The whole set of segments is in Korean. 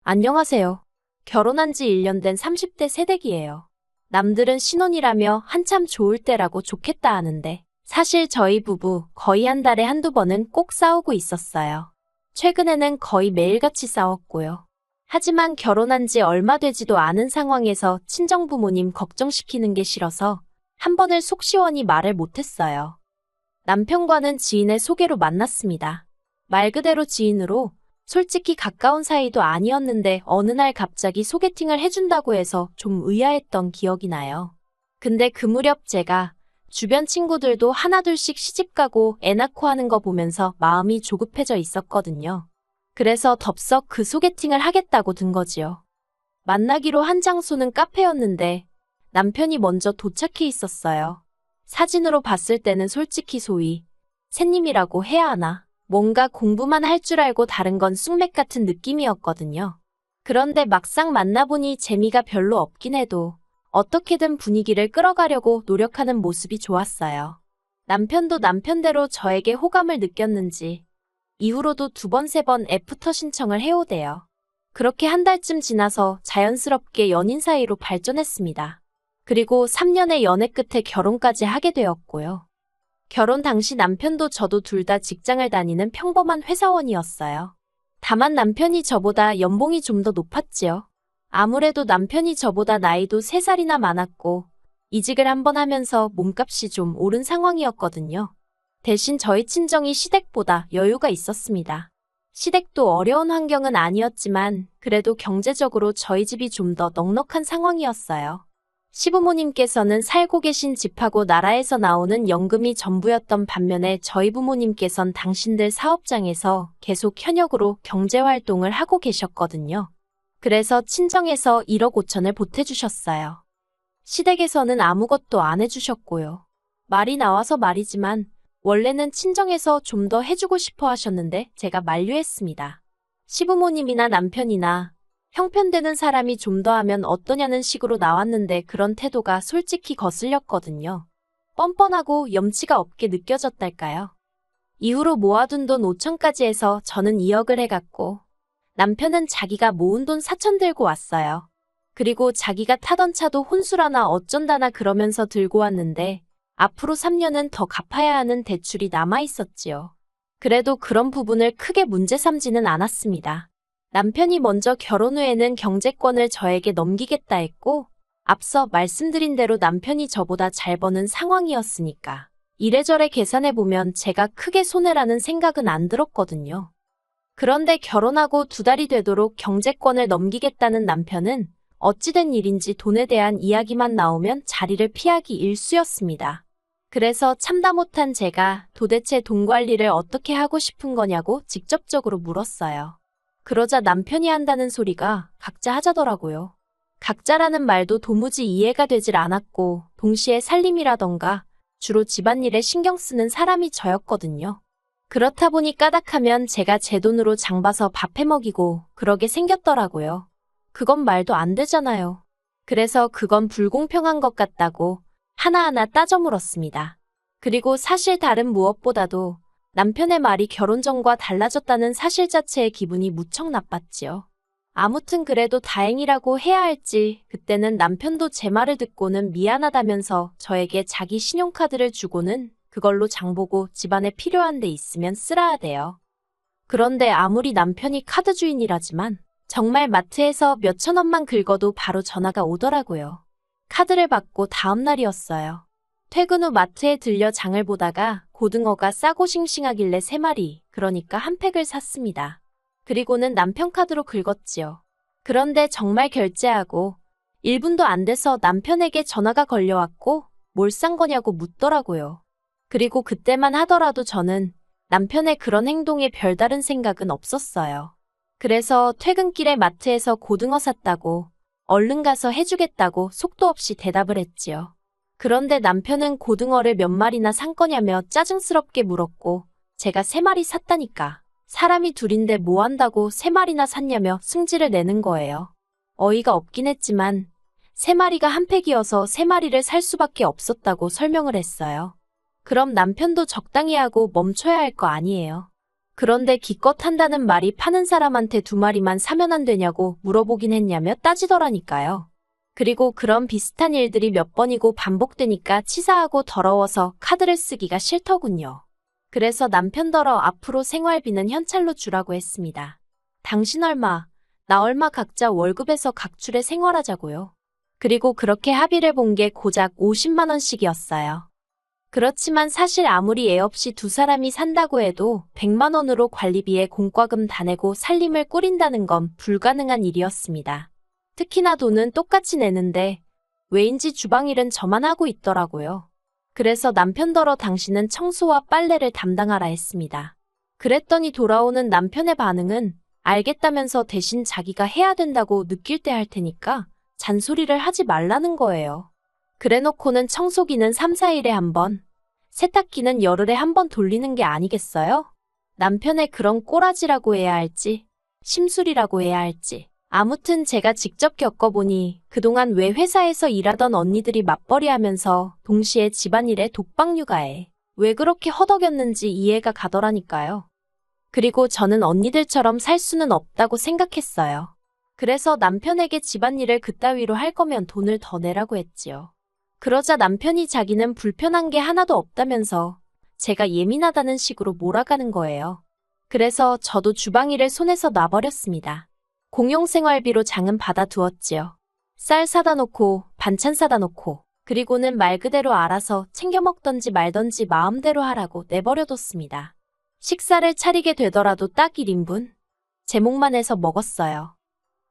안녕하세요. 결혼한 지 1년 된 30대 새댁이에요. 남들은 신혼이라며 한참 좋을 때라고 좋겠다 하는데 사실 저희 부부 거의 한 달에 한두 번은 꼭 싸우고 있었어요. 최근에는 거의 매일같이 싸웠고요. 하지만 결혼한 지 얼마 되지도 않은 상황에서 친정부모님 걱정시키는 게 싫어서 한 번을 속 시원히 말을 못했어요. 남편과는 지인의 소개로 만났습니다. 말 그대로 지인으로 솔직히 가까운 사이도 아니었는데 어느 날 갑자기 소개팅을 해준다고 해서 좀 의아했던 기억이 나요. 근데 그 무렵 제가 주변 친구들도 하나둘씩 시집가고 애 낳고 하는 거 보면서 마음이 조급해져 있었거든요. 그래서 덥석 그 소개팅을 하겠다고 든 거지요. 만나기로 한 장소는 카페였는데 남편이 먼저 도착해 있었어요. 사진으로 봤을 때는 솔직히 소위 새님이라고 해야 하나? 뭔가 공부만 할 줄 알고 다른 건 쑥맥 같은 느낌이었거든요. 그런데 막상 만나보니 재미가 별로 없긴 해도 어떻게든 분위기를 끌어가려고 노력하는 모습이 좋았어요. 남편도 남편대로 저에게 호감을 느꼈는지 이후로도 2번, 3번 애프터 신청을 해오대요. 그렇게 한 달쯤 지나서 자연스럽게 연인 사이로 발전했습니다. 그리고 3년의 연애 끝에 결혼까지 하게 되었고요. 결혼 당시 남편도 저도 둘 다 직장을 다니는 평범한 회사원이었어요. 다만 남편이 저보다 연봉이 좀 더 높았지요. 아무래도 남편이 저보다 나이도 3살이나 많았고 이직을 한번 하면서 몸값이 좀 오른 상황이었거든요. 대신 저희 친정이 시댁보다 여유가 있었습니다. 시댁도 어려운 환경은 아니었지만 그래도 경제적으로 저희 집이 좀 더 넉넉한 상황이었어요. 시부모님께서는 살고 계신 집하고 나라에서 나오는 연금이 전부였던 반면에 저희 부모님께선 당신들 사업장에서 계속 현역으로 경제활동을 하고 계셨거든요. 그래서 친정에서 1억 5천을 보태주셨어요. 시댁에서는 아무것도 안 해주셨고요. 말이 나와서 말이지만 원래는 친정에서 좀 더 해주고 싶어 하셨는데 제가 만류했습니다. 시부모님이나 남편이나 형편되는 사람이 좀 더 하면 어떠냐는 식으로 나왔는데 그런 태도가 솔직히 거슬렸거든요. 뻔뻔하고 염치가 없게 느껴졌달까요? 이후로 모아둔 돈 5천까지 해서 저는 2억을 해갔고 남편은 자기가 모은 돈 4천 들고 왔어요. 그리고 자기가 타던 차도 혼수라나 어쩐다나 그러면서 들고 왔는데 앞으로 3년은 더 갚아야 하는 대출이 남아있었지요. 그래도 그런 부분을 크게 문제 삼지는 않았습니다. 남편이 먼저 결혼 후에는 경제권을 저에게 넘기겠다 했고 앞서 말씀드린 대로 남편이 저보다 잘 버는 상황이었으니까 이래저래 계산해보면 제가 크게 손해라는 생각은 안 들었거든요. 그런데 결혼하고 2달이 되도록 경제권을 넘기겠다는 남편은 어찌된 일인지 돈에 대한 이야기만 나오면 자리를 피하기 일쑤였습니다. 그래서 참다 못한 제가 도대체 돈 관리를 어떻게 하고 싶은 거냐고 직접적으로 물었어요. 그러자 남편이 한다는 소리가 각자 하자더라고요. 각자라는 말도 도무지 이해가 되질 않았고 동시에 살림이라던가 주로 집안일에 신경 쓰는 사람이 저였거든요. 그렇다 보니 까닥하면 제가 제 돈으로 장 봐서 밥 해먹이고 그러게 생겼더라고요. 그건 말도 안 되잖아요. 그래서 그건 불공평한 것 같다고 하나하나 따져 물었습니다. 그리고 사실 다른 무엇보다도 남편의 말이 결혼 전과 달라졌다는 사실 자체에 기분이 무척 나빴지요. 아무튼 그래도 다행이라고 해야 할지 그때는 남편도 제 말을 듣고는 미안하다면서 저에게 자기 신용카드를 주고는 그걸로 장보고 집안에 필요한 데 있으면 쓰라 하대요. 그런데 아무리 남편이 카드 주인이라지만 정말 마트에서 몇천 원만 긁어도 바로 전화가 오더라고요. 카드를 받고 다음 날이었어요. 퇴근 후 마트에 들려 장을 보다가 고등어가 싸고 싱싱하길래 3마리, 그러니까 한 팩을 샀습니다. 그리고는 남편 카드로 긁었지요. 그런데 정말 결제하고 1분도 안 돼서 남편에게 전화가 걸려왔고 뭘 산 거냐고 묻더라고요. 그리고 그때만 하더라도 저는 남편의 그런 행동에 별다른 생각은 없었어요. 그래서 퇴근길에 마트에서 고등어 샀다고 얼른 가서 해주겠다고 속도 없이 대답을 했지요. 그런데 남편은 고등어를 몇 마리나 산 거냐며 짜증스럽게 물었고 제가 3마리 샀다니까. 사람이 둘인데 뭐 한다고 3마리나 샀냐며 승질을 내는 거예요. 어이가 없긴 했지만 3마리가 한 팩이어서 3마리를 살 수밖에 없었다고 설명을 했어요. 그럼 남편도 적당히 하고 멈춰야 할 거 아니에요. 그런데 기껏 한다는 말이 파는 사람한테 2마리만 사면 안 되냐고 물어보긴 했냐며 따지더라니까요. 그리고 그런 비슷한 일들이 몇 번이고 반복되니까 치사하고 더러워서 카드를 쓰기가 싫더군요. 그래서 남편더러 앞으로 생활비는 현찰로 주라고 했습니다. 당신 얼마, 나 얼마 각자 월급에서 각출해 생활하자고요. 그리고 그렇게 합의를 본 게 고작 50만 원씩이었어요. 그렇지만 사실 아무리 애 없이 2사람이 산다고 해도 100만 원으로 관리비에 공과금 다 내고 살림을 꾸린다는 건 불가능한 일이었습니다. 특히나 돈은 똑같이 내는데 왜인지 주방일은 저만 하고 있더라고요. 그래서 남편더러 당신은 청소와 빨래를 담당하라 했습니다. 그랬더니 돌아오는 남편의 반응은 알겠다면서 대신 자기가 해야 된다고 느낄 때 할 테니까 잔소리를 하지 말라는 거예요. 그래놓고는 청소기는 3, 4일에 한 번, 세탁기는 열흘에 한 번 돌리는 게 아니겠어요? 남편의 그런 꼬라지라고 해야 할지, 심술이라고 해야 할지. 아무튼 제가 직접 겪어보니 그동안 왜 회사에서 일하던 언니들이 맞벌이하면서 동시에 집안일에 독박육아에 왜 그렇게 허덕였는지 이해가 가더라니까요. 그리고 저는 언니들처럼 살 수는 없다고 생각했어요. 그래서 남편에게 집안일을 그따위로 할 거면 돈을 더 내라고 했지요. 그러자 남편이 자기는 불편한 게 하나도 없다면서 제가 예민하다는 식으로 몰아가는 거예요. 그래서 저도 주방일을 손에서 놔버렸습니다. 공용생활비로 장은 받아두었지요. 쌀 사다 놓고 반찬 사다 놓고 그리고는 말 그대로 알아서 챙겨 먹던지 말던지 마음대로 하라고 내버려뒀습니다. 식사를 차리게 되더라도 딱 1인분? 제목만 해서 먹었어요.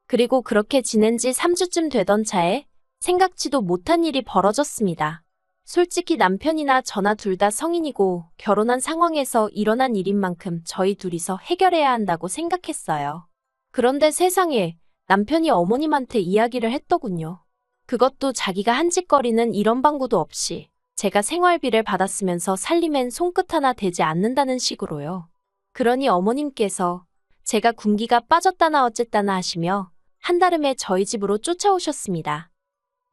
그리고 그렇게 지낸 지 3주쯤 되던 차에 생각지도 못한 일이 벌어졌습니다. 솔직히 남편이나 저나 둘 다 성인이고 결혼한 상황에서 일어난 일인 만큼 저희 둘이서 해결해야 한다고 생각했어요. 그런데 세상에 남편이 어머님한테 이야기를 했더군요. 그것도 자기가 한 짓거리는 이런 방구도 없이 제가 생활비를 받았으면서 살림엔 손끝 하나 대지 않는다는 식으로요. 그러니 어머님께서 제가 군기가 빠졌다나 어쨌다나 하시며 한달음에 저희 집으로 쫓아오셨습니다.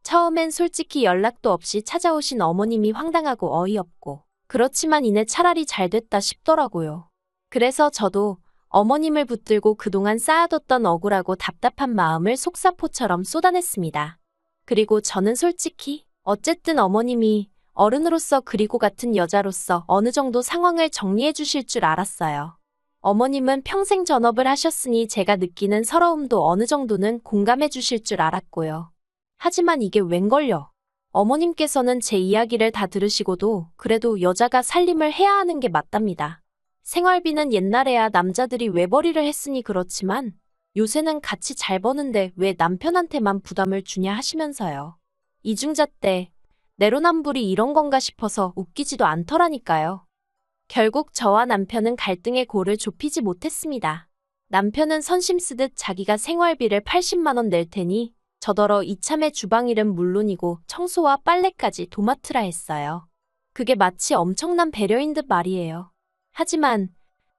처음엔 솔직히 연락도 없이 찾아오신 어머님이 황당하고 어이없고 그렇지만 이내 차라리 잘 됐다 싶더라고요. 그래서 저도 어머님을 붙들고 그동안 쌓아뒀던 억울하고 답답한 마음을 속사포처럼 쏟아냈습니다. 그리고 저는 솔직히 어쨌든 어머님이 어른으로서 그리고 같은 여자로서 어느 정도 상황을 정리해 주실 줄 알았어요. 어머님은 평생 전업을 하셨으니 제가 느끼는 서러움도 어느 정도는 공감해 주실 줄 알았고요. 하지만 이게 웬걸요. 어머님께서는 제 이야기를 다 들으시고도 그래도 여자가 살림을 해야 하는 게 맞답니다. 생활비는 옛날에야 남자들이 외벌이를 했으니 그렇지만 요새는 같이 잘 버는데 왜 남편한테만 부담을 주냐 하시면서요. 이중자 때 내로남불이 이런 건가 싶어서 웃기지도 않더라니까요. 결국 저와 남편은 갈등의 골을 좁히지 못했습니다. 남편은 선심 쓰듯 자기가 생활비를 80만 원 낼 테니 저더러 이참에 주방일은 물론이고 청소와 빨래까지 도맡으라 했어요. 그게 마치 엄청난 배려인 듯 말이에요. 하지만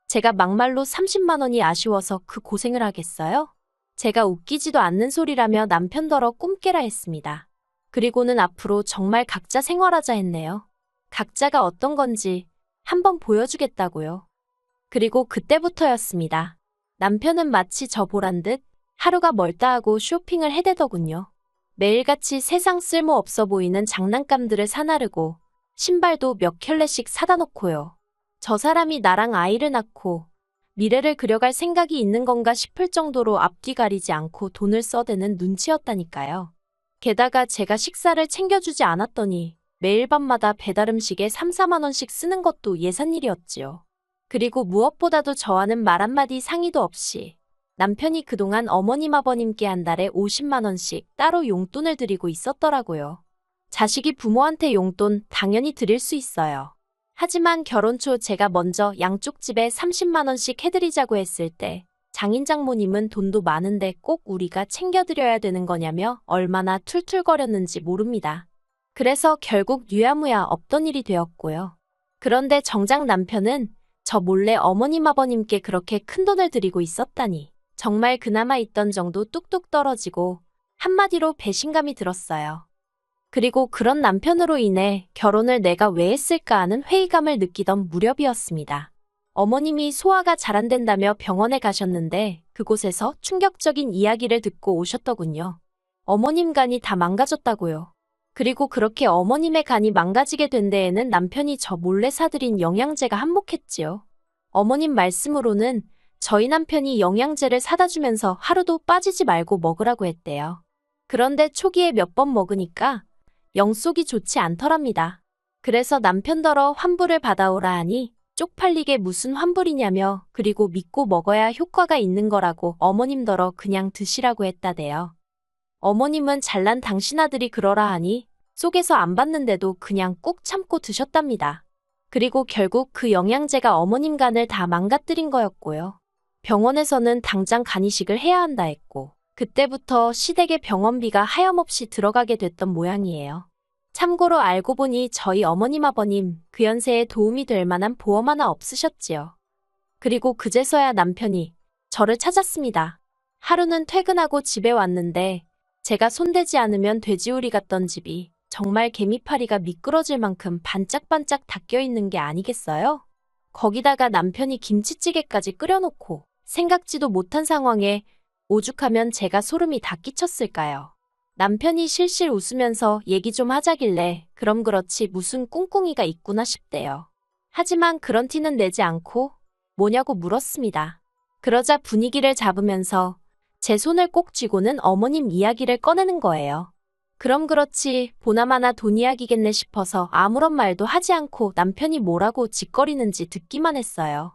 제가 막말로 30만 원이 아쉬워서 그 고생을 하겠어요? 제가 웃기지도 않는 소리라며 남편더러 꿈깨라 했습니다. 그리고는 앞으로 정말 각자 생활하자 했네요. 각자가 어떤 건지 한번 보여주겠다고요. 그리고 그때부터였습니다. 남편은 마치 저 보란 듯 하루가 멀다 하고 쇼핑을 해대더군요. 매일같이 세상 쓸모 없어 보이는 장난감들을 사나르고 신발도 몇 켤레씩 사다 놓고요. 저 사람이 나랑 아이를 낳고 미래를 그려갈 생각이 있는 건가 싶을 정도로 앞뒤 가리지 않고 돈을 써대는 눈치였다니까요. 게다가 제가 식사를 챙겨주지 않았더니 매일 밤마다 배달음식에 3, 4만 원씩 쓰는 것도 예산일이었지요. 그리고 무엇보다도 저와는 말 한마디 상의도 없이 남편이 그동안 어머님 아버님께 한 달에 50만 원씩 따로 용돈을 드리고 있었더라고요. 자식이 부모한테 용돈 당연히 드릴 수 있어요. 하지만 결혼 초 제가 먼저 양쪽 집에 30만 원씩 해드리자고 했을 때 장인 장모님은 돈도 많은데 꼭 우리가 챙겨드려야 되는 거냐며 얼마나 툴툴거렸는지 모릅니다. 그래서 결국 유야무야 없던 일이 되었고요. 그런데 정작 남편은 저 몰래 어머님 아버님께 그렇게 큰돈을 드리고 있었다니 정말 그나마 있던 정도 뚝뚝 떨어지고 한마디로 배신감이 들었어요. 그리고 그런 남편으로 인해 결혼을 내가 왜 했을까 하는 회의감을 느끼던 무렵이었습니다. 어머님이 소화가 잘 안 된다며 병원에 가셨는데 그곳에서 충격적인 이야기를 듣고 오셨더군요. 어머님 간이 다 망가졌다고요. 그리고 그렇게 어머님의 간이 망가지게 된 데에는 남편이 저 몰래 사들인 영양제가 한몫했지요. 어머님 말씀으로는 저희 남편이 영양제를 사다 주면서 하루도 빠지지 말고 먹으라고 했대요. 그런데 초기에 몇 번 먹으니까 영 속이 좋지 않더랍니다. 그래서 남편더러 환불을 받아오라 하니 쪽팔리게 무슨 환불이냐며 그리고 믿고 먹어야 효과가 있는 거라고 어머님더러 그냥 드시라고 했다대요. 어머님은 잘난 당신 아들이 그러라 하니 속에서 안 받는데도 그냥 꾹 참고 드셨답니다. 그리고 결국 그 영양제가 어머님 간을 다 망가뜨린 거였고요. 병원에서는 당장 간이식을 해야 한다 했고 그때부터 시댁의 병원비가 하염없이 들어가게 됐던 모양이에요. 참고로 알고 보니 저희 어머님 아버님 그 연세에 도움이 될 만한 보험 하나 없으셨지요. 그리고 그제서야 남편이 저를 찾았습니다. 하루는 퇴근하고 집에 왔는데 제가 손대지 않으면 돼지우리 같던 집이 정말 개미파리가 미끄러질 만큼 반짝반짝 닦여있는 게 아니겠어요? 거기다가 남편이 김치찌개까지 끓여놓고 생각지도 못한 상황에 오죽하면 제가 소름이 다 끼쳤을까요? 남편이 실실 웃으면서 얘기 좀 하자길래 그럼 그렇지 무슨 꿍꿍이가 있구나 싶대요. 하지만 그런 티는 내지 않고 뭐냐고 물었습니다. 그러자 분위기를 잡으면서 제 손을 꼭 쥐고는 어머님 이야기를 꺼내는 거예요. 그럼 그렇지 보나마나 돈 이야기겠네 싶어서 아무런 말도 하지 않고 남편이 뭐라고 짓거리는지 듣기만 했어요.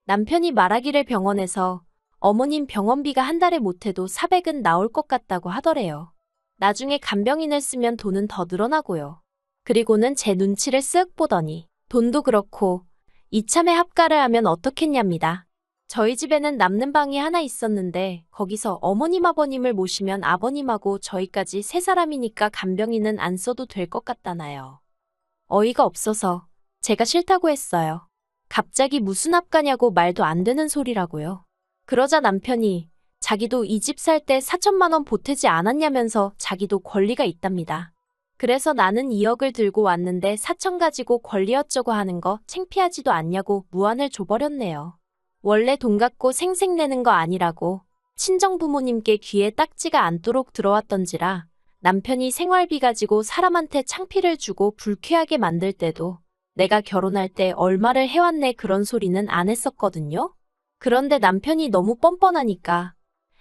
남편이 말하기를 병원에서 어머님 병원비가 한 달에 못해도 400은 나올 것 같다고 하더래요. 나중에 간병인을 쓰면 돈은 더 늘어나고요. 그리고는 제 눈치를 쓱 보더니 돈도 그렇고 이참에 합가를 하면 어떻겠냐입니다. 저희 집에는 남는 방이 하나 있었는데 거기서 어머님 아버님을 모시면 아버님하고 저희까지 세 사람이니까 간병인은 안 써도 될 것 같다나요. 어이가 없어서 제가 싫다고 했어요. 갑자기 무슨 합가냐고 말도 안 되는 소리라고요. 그러자 남편이 자기도 이 집 살 때 4천만 원 보태지 않았냐면서 자기도 권리가 있답니다. 그래서 나는 2억을 들고 왔는데 4천 가지고 권리 어쩌고 하는 거 창피하지도 않냐고 무안을 줘버렸네요. 원래 돈 갖고 생색내는 거 아니라고 친정 부모님께 귀에 딱지가 않도록 들어왔던지라 남편이 생활비 가지고 사람한테 창피를 주고 불쾌하게 만들 때도 내가 결혼할 때 얼마를 해왔네 그런 소리는 안 했었거든요. 그런데 남편이 너무 뻔뻔하니까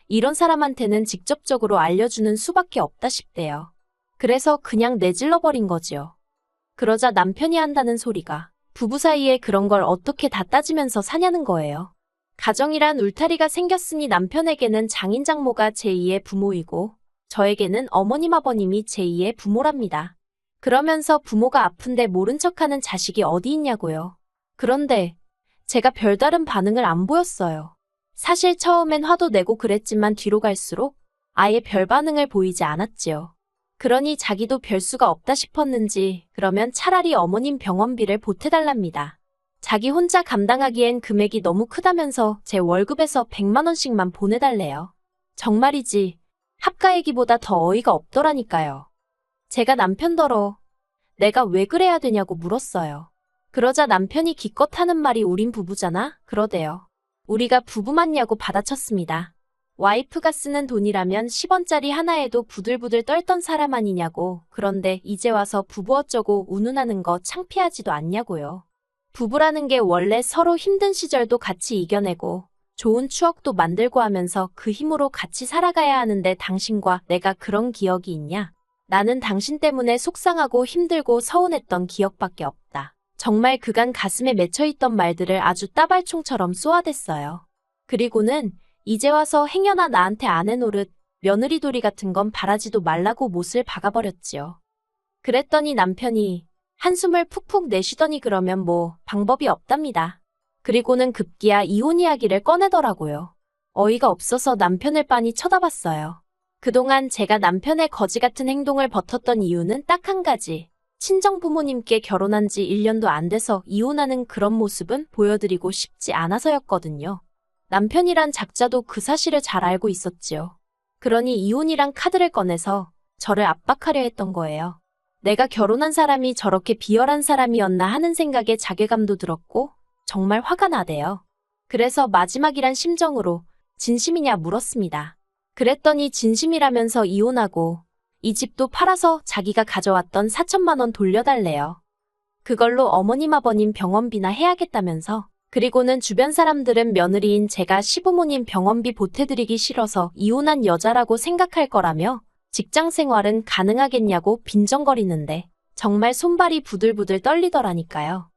이런 사람한테는 직접적으로 알려주는 수밖에 없다 싶대요. 그래서 그냥 내질러버린 거지요. 그러자 남편이 한다는 소리가 부부 사이에 그런 걸 어떻게 다 따지면서 사냐는 거예요. 가정이란 울타리가 생겼으니 남편에게는 장인 장모가 제2의 부모이고 저에게는 어머님 아버님이 제2의 부모랍니다. 그러면서 부모가 아픈데 모른 척하는 자식이 어디 있냐고요. 그런데 제가 별다른 반응을 안 보였어요. 사실 처음엔 화도 내고 그랬지만 뒤로 갈수록 아예 별 반응을 보이지 않았지요. 그러니 자기도 별수가 없다 싶었는지 그러면 차라리 어머님 병원비를 보태달랍니다. 자기 혼자 감당하기엔 금액이 너무 크다면서 제 월급에서 100만 원씩만 보내달래요. 정말이지 합가 얘기보다 더 어이가 없더라니까요. 제가 남편더러 내가 왜 그래야 되냐고 물었어요. 그러자 남편이 기껏 하는 말이 우린 부부잖아 그러대요. 우리가 부부 맞냐고 받아쳤습니다. 와이프가 쓰는 돈이라면 10원짜리 하나에도 부들부들 떨던 사람 아니냐고. 그런데 이제 와서 부부 어쩌고 운운하는 거 창피하지도 않냐고요. 부부라는 게 원래 서로 힘든 시절도 같이 이겨내고 좋은 추억도 만들고 하면서 그 힘으로 같이 살아가야 하는데 당신과 내가 그런 기억이 있냐? 나는 당신 때문에 속상하고 힘들고 서운했던 기억밖에 없다. 정말 그간 가슴에 맺혀있던 말들을 아주 따발총처럼 쏘아댔어요. 그리고는 이제 와서 행여나 나한테 안 해노릇 며느리돌이 같은 건 바라지도 말라고 못을 박아버렸지요. 그랬더니 남편이 한숨을 푹푹 내쉬더니 그러면 뭐 방법이 없답니다. 그리고는 급기야 이혼 이야기를 꺼내더라고요. 어이가 없어서 남편을 빤히 쳐다봤어요. 그동안 제가 남편의 거지 같은 행동을 버텼던 이유는 딱 한 가지. 친정 부모님께 결혼한 지 1년도 안 돼서 이혼하는 그런 모습은 보여드리고 싶지 않아서였거든요. 남편이란 작자도 그 사실을 잘 알고 있었지요. 그러니 이혼이란 카드를 꺼내서 저를 압박하려 했던 거예요. 내가 결혼한 사람이 저렇게 비열한 사람이었나 하는 생각에 자괴감도 들었고 정말 화가 나대요. 그래서 마지막이란 심정으로 진심이냐 물었습니다. 그랬더니 진심이라면서 이혼하고 이 집도 팔아서 자기가 가져왔던 4천만 원 돌려달래요. 그걸로 어머님 아버님 병원비나 해야겠다면서. 그리고는 주변 사람들은 며느리인 제가 시부모님 병원비 보태드리기 싫어서 이혼한 여자라고 생각할 거라며 직장 생활은 가능하겠냐고 빈정거리는데 정말 손발이 부들부들 떨리더라니까요.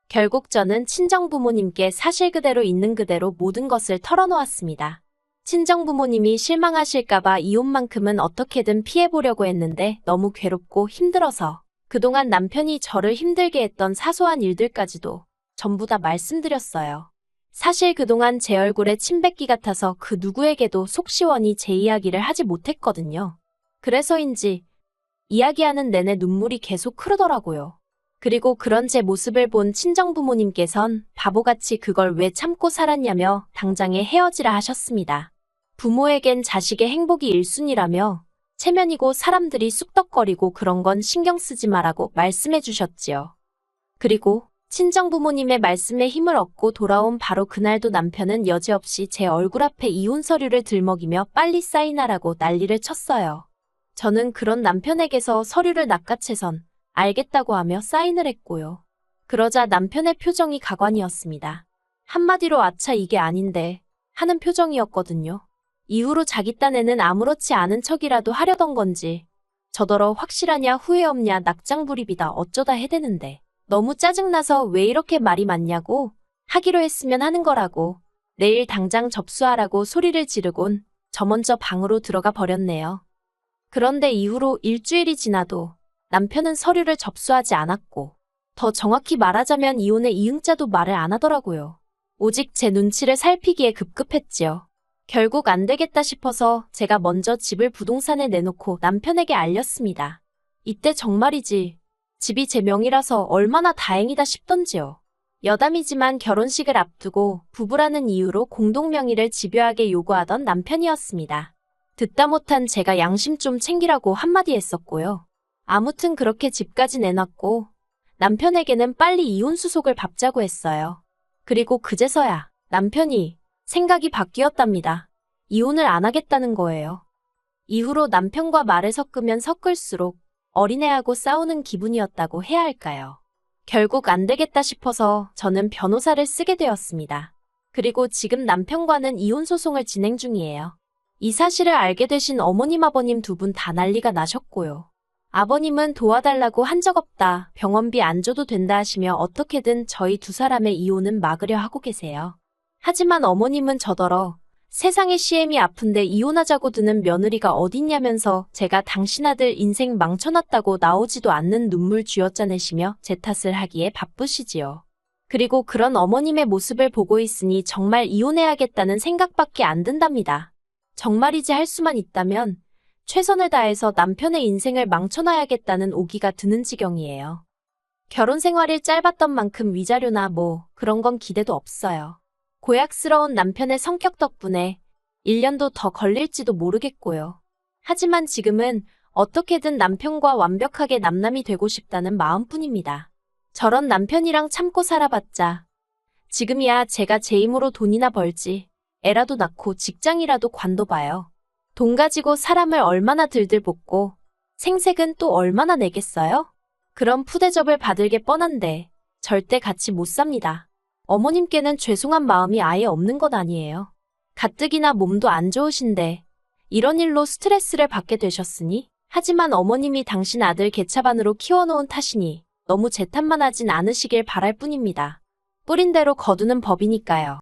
결국 저는 친정부모님께 사실 그대로 있는 그대로 모든 것을 털어놓았습니다. 친정부모님이 실망하실까봐 이혼만큼은 어떻게든 피해보려고 했는데 너무 괴롭고 힘들어서 그동안 남편이 저를 힘들게 했던 사소한 일들까지도 전부 다 말씀드렸어요. 사실 그동안 제 얼굴에 침 뱉기 같아서 그 누구에게도 속 시원히 제 이야기를 하지 못했거든요. 그래서인지 이야기하는 내내 눈물이 계속 흐르더라고요. 그리고 그런 제 모습을 본 친정부모님께선 바보같이 그걸 왜 참고 살았냐며 당장에 헤어지라 하셨습니다. 부모에겐 자식의 행복이 1순위라며 체면이고 사람들이 쑥덕거리고 그런 건 신경 쓰지 마라고 말씀해 주셨지요. 그리고 친정부모님의 말씀에 힘을 얻고 돌아온 바로 그날도 남편은 여지없이 제 얼굴 앞에 이혼 서류를 들먹이며 빨리 사인하라고 난리를 쳤어요. 저는 그런 남편에게서 서류를 낚아채선 알겠다고 하며 사인을 했고요. 그러자 남편의 표정이 가관이었습니다. 한마디로 아차 이게 아닌데 하는 표정이었거든요. 이후로 자기 딴에는 아무렇지 않은 척이라도 하려던 건지 저더러 확실하냐 후회 없냐 낙장불입이다 어쩌다 해대는데 너무 짜증나서 왜 이렇게 말이 많냐고 하기로 했으면 하는 거라고 내일 당장 접수하라고 소리를 지르곤 저 먼저 방으로 들어가 버렸네요. 그런데 이후로 일주일이 지나도 남편은 서류를 접수하지 않았고 더 정확히 말하자면 이혼의 이응자도 말을 안 하더라고요. 오직 제 눈치를 살피기에 급급했지요. 결국 안 되겠다 싶어서 제가 먼저 집을 부동산에 내놓고 남편에게 알렸습니다. 이때 정말이지 집이 제 명이라서 얼마나 다행이다 싶던지요. 여담이지만 결혼식을 앞두고 부부라는 이유로 공동명의를 집요하게 요구하던 남편이었습니다. 듣다 못한 제가 양심 좀 챙기라고 한마디 했었고요. 아무튼 그렇게 집까지 내놨고 남편에게는 빨리 이혼 수속을 밟자고 했어요. 그리고 그제서야 남편이 생각이 바뀌었답니다. 이혼을 안 하겠다는 거예요. 이후로 남편과 말을 섞으면 섞을수록 어린애하고 싸우는 기분이었다고 해야 할까요? 결국 안 되겠다 싶어서 저는 변호사를 쓰게 되었습니다. 그리고 지금 남편과는 이혼 소송을 진행 중이에요. 이 사실을 알게 되신 어머님 아버님 두 분 다 난리가 나셨고요. 아버님은 도와달라고 한 적 없다, 병원비 안 줘도 된다 하시며 어떻게든 저희 두 사람의 이혼은 막으려 하고 계세요. 하지만 어머님은 저더러 세상에 시엠이 아픈데 이혼하자고 드는 며느리가 어딨냐면서 제가 당신 아들 인생 망쳐놨다고 나오지도 않는 눈물 쥐어짜내시며 제 탓을 하기에 바쁘시지요. 그리고 그런 어머님의 모습을 보고 있으니 정말 이혼해야겠다는 생각밖에 안 든답니다. 정말이지 할 수만 있다면 최선을 다해서 남편의 인생을 망쳐놔야겠다는 오기가 드는 지경이에요. 결혼 생활이 짧았던 만큼 위자료나 뭐 그런 건 기대도 없어요. 고약스러운 남편의 성격 덕분에 1년도 더 걸릴지도 모르겠고요. 하지만 지금은 어떻게든 남편과 완벽하게 남남이 되고 싶다는 마음뿐입니다. 저런 남편이랑 참고 살아봤자 지금이야 제가 제 힘으로 돈이나 벌지 애라도 낳고 직장이라도 관둬봐요. 돈 가지고 사람을 얼마나 들들 볶고 생색은 또 얼마나 내겠어요? 그런 푸대접을 받을 게 뻔한데 절대 같이 못 삽니다. 어머님께는 죄송한 마음이 아예 없는 것 아니에요. 가뜩이나 몸도 안 좋으신데 이런 일로 스트레스를 받게 되셨으니 하지만 어머님이 당신 아들 개차반으로 키워놓은 탓이니 너무 제 탓만 하진 않으시길 바랄 뿐입니다. 뿌린 대로 거두는 법이니까요.